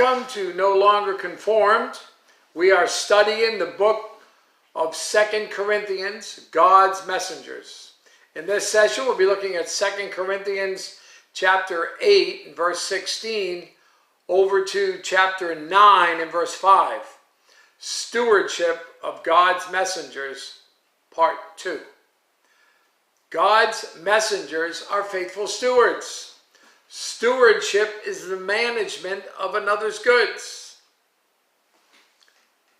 Welcome to No Longer Conformed. We are studying the book of 2 Corinthians, God's Messengers. In this session, we'll be looking at 2 Corinthians chapter 8 and verse 16 over to chapter 9 and verse 5. Stewardship of God's Messengers, part 2. God's messengers are faithful stewards. Stewardship is the management of another's goods.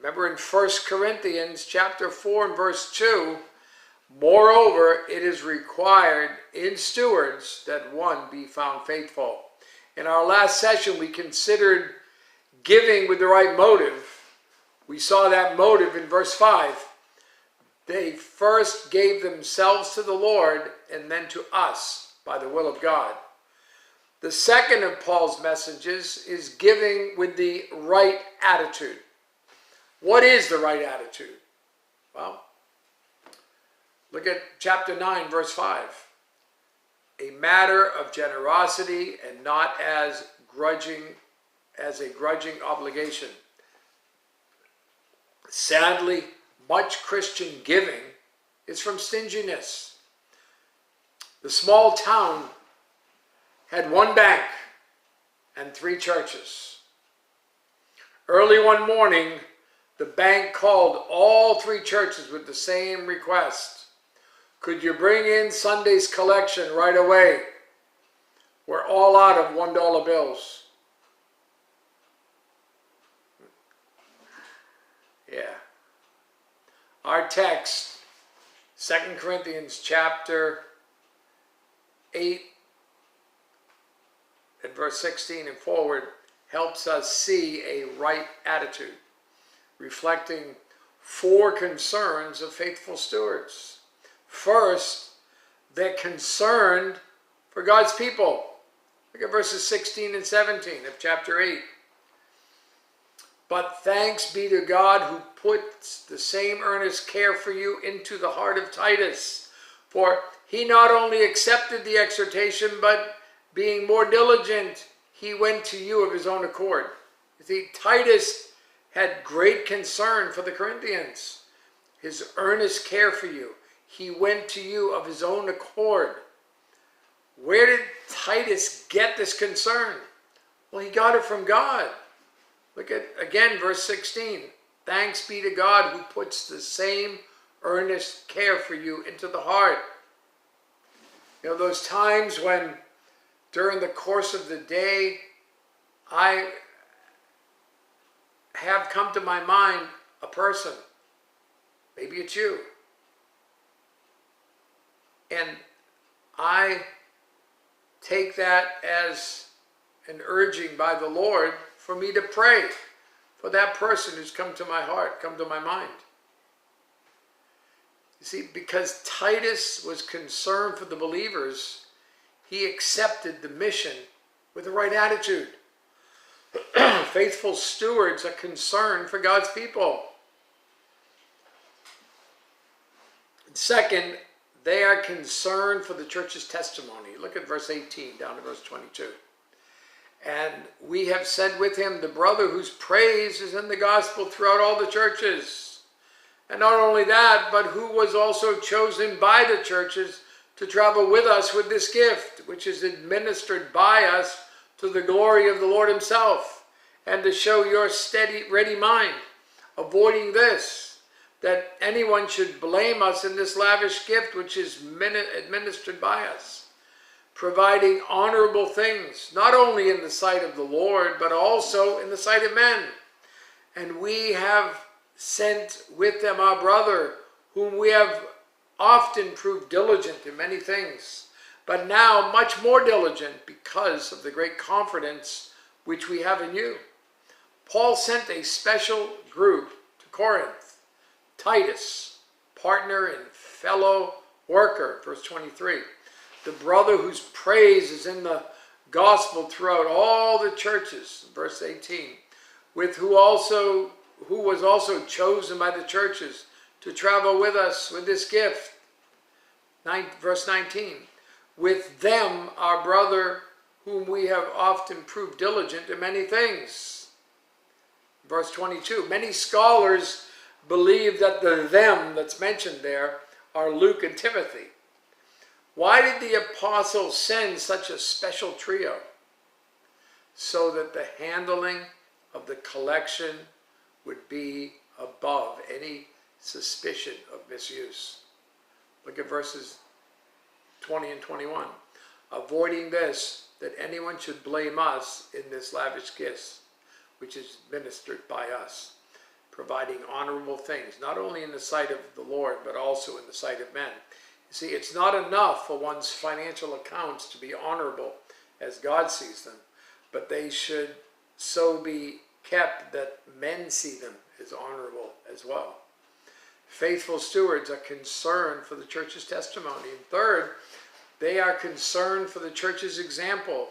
Remember in 1 Corinthians chapter 4 and verse 2, moreover, it is required in stewards that one be found faithful. In our last session, we considered giving with the right motive. We saw that motive in verse 5. They first gave themselves to the Lord and then to us by the will of God. The second of Paul's messages is giving with the right attitude. What is the right attitude? Well, look at chapter 9, verse 5. A matter of generosity and not as a grudging obligation. Sadly, much Christian giving is from stinginess. The small town had one bank and 3 churches. Early one morning, the bank called all 3 churches with the same request. Could you bring in Sunday's collection right away? We're all out of $1 bills. Yeah. Our text, 2 Corinthians chapter 8, and verse 16 and forward, helps us see a right attitude, reflecting 4 concerns of faithful stewards. First, they're concerned for God's people. Look at verses 16 and 17 of chapter 8. But thanks be to God who puts the same earnest care for you into the heart of Titus. For he not only accepted the exhortation, but being more diligent, he went to you of his own accord. You see, Titus had great concern for the Corinthians. His earnest care for you. He went to you of his own accord. Where did Titus get this concern? Well, he got it from God. Look at, again, verse 16. Thanks be to God who puts the same earnest care for you into the heart. You know, those times when during the course of the day, I have come to my mind a person. Maybe it's you. And I take that as an urging by the Lord for me to pray for that person who's come to my heart, come to my mind. You see, because Titus was concerned for the believers, he accepted the mission with the right attitude. Faithful stewards are concerned for God's people. And second, they are concerned for the church's testimony. Look at verse 18 down to verse 22. And we have said with him, the brother whose praise is in the gospel throughout all the churches. And not only that, but who was also chosen by the churches to travel with us with this gift, which is administered by us to the glory of the Lord himself, and to show your steady, ready mind, avoiding this, that anyone should blame us in this lavish gift which is administered by us, providing honorable things, not only in the sight of the Lord, but also in the sight of men. And we have sent with them our brother, whom we have often proved diligent in many things, but now much more diligent because of the great confidence which we have in you. Paul sent a special group to Corinth. Titus, partner and fellow worker, verse 23. The brother whose praise is in the gospel throughout all the churches, verse 18. With who was also chosen by the churches to travel with us with this gift. Verse 19. With them, our brother, whom we have often proved diligent in many things. Verse 22, many scholars believe that the them that's mentioned there are Luke and Timothy. Why did the apostle send such a special trio? So that the handling of the collection would be above any suspicion of misuse. Look at verses 20 and 21. Avoiding this, that anyone should blame us in this lavish gift, which is administered by us, providing honorable things, not only in the sight of the Lord, but also in the sight of men. You see, it's not enough for one's financial accounts to be honorable as God sees them, but they should so be kept that men see them as honorable as well. Faithful stewards are concerned for the church's testimony. And third, they are concerned for the church's example.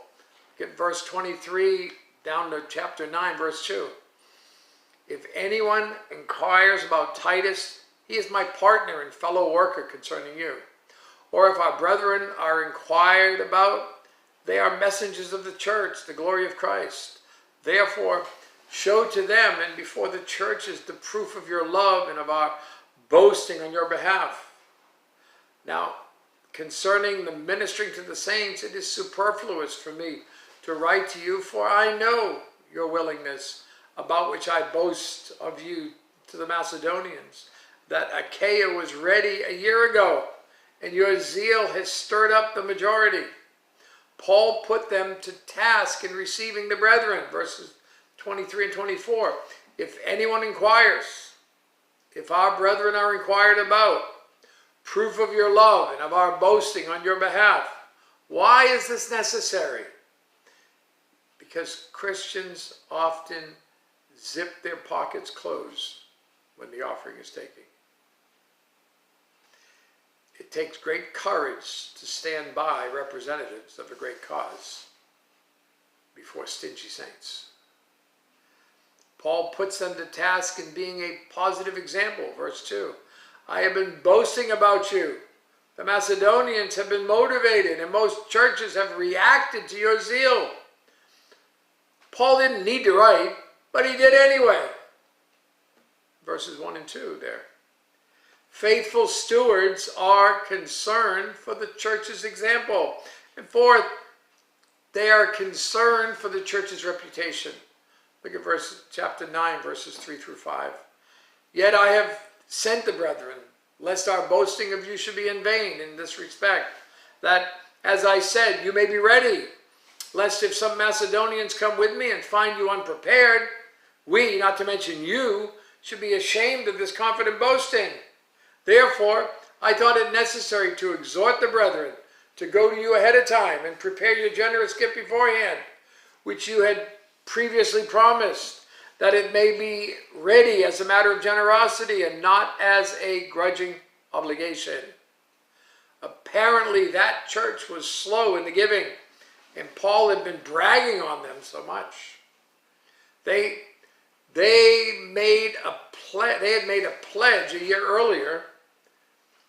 Get verse 23 down to chapter 9, verse 2. If anyone inquires about Titus, he is my partner and fellow worker concerning you. Or if our brethren are inquired about, they are messengers of the church, the glory of Christ. Therefore, show to them and before the churches the proof of your love and of our boasting on your behalf. Now, concerning the ministering to the saints, it is superfluous for me to write to you, for I know your willingness, about which I boast of you to the Macedonians, that Achaia was ready a year ago, and your zeal has stirred up the majority. Paul put them to task in receiving the brethren, verses 23 and 24. If anyone inquires, if our brethren are inquired about, proof of your love and of our boasting on your behalf. Why is this necessary? Because Christians often zip their pockets closed when the offering is taken. It takes great courage to stand by representatives of a great cause before stingy saints. Paul puts them to task in being a positive example. Verse 2, I have been boasting about you. The Macedonians have been motivated, and most churches have reacted to your zeal. Paul didn't need to write, but he did anyway. Verses 1 and 2 there. Faithful stewards are concerned for the church's example. And fourth, they are concerned for the church's reputation. Look at chapter 9, verses 3 through 5. Yet I have sent the brethren, lest our boasting of you should be in vain in this respect, that, as I said, you may be ready, lest if some Macedonians come with me and find you unprepared, we, not to mention you, should be ashamed of this confident boasting. Therefore, I thought it necessary to exhort the brethren to go to you ahead of time and prepare your generous gift beforehand, which you had previously promised, that it may be ready as a matter of generosity and not as a grudging obligation. Apparently, that church was slow in the giving, and Paul had been bragging on them so much. They had made a pledge a year earlier.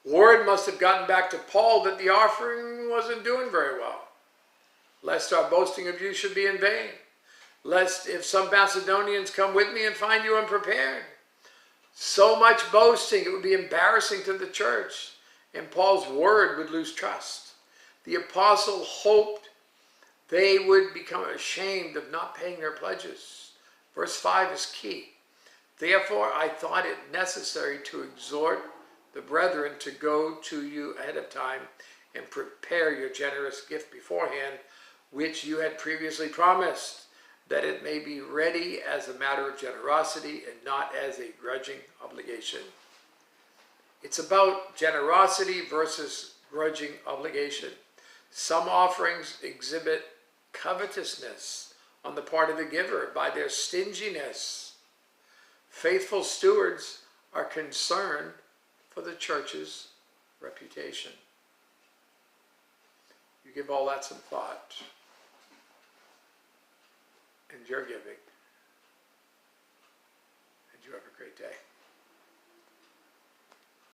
Word must have gotten back to Paul that the offering wasn't doing very well, lest our boasting of you should be in vain, lest if some Macedonians come with me and find you unprepared. So much boasting, it would be embarrassing to the church, and Paul's word would lose trust. The apostle hoped they would become ashamed of not paying their pledges. Verse 5 is key. Therefore, I thought it necessary to exhort the brethren to go to you ahead of time and prepare your generous gift beforehand, which you had previously promised, that it may be ready as a matter of generosity and not as a grudging obligation. It's about generosity versus grudging obligation. Some offerings exhibit covetousness on the part of the giver by their stinginess. Faithful stewards are concerned for the church's reputation. You give all that some thought, and your giving, and you have a great day.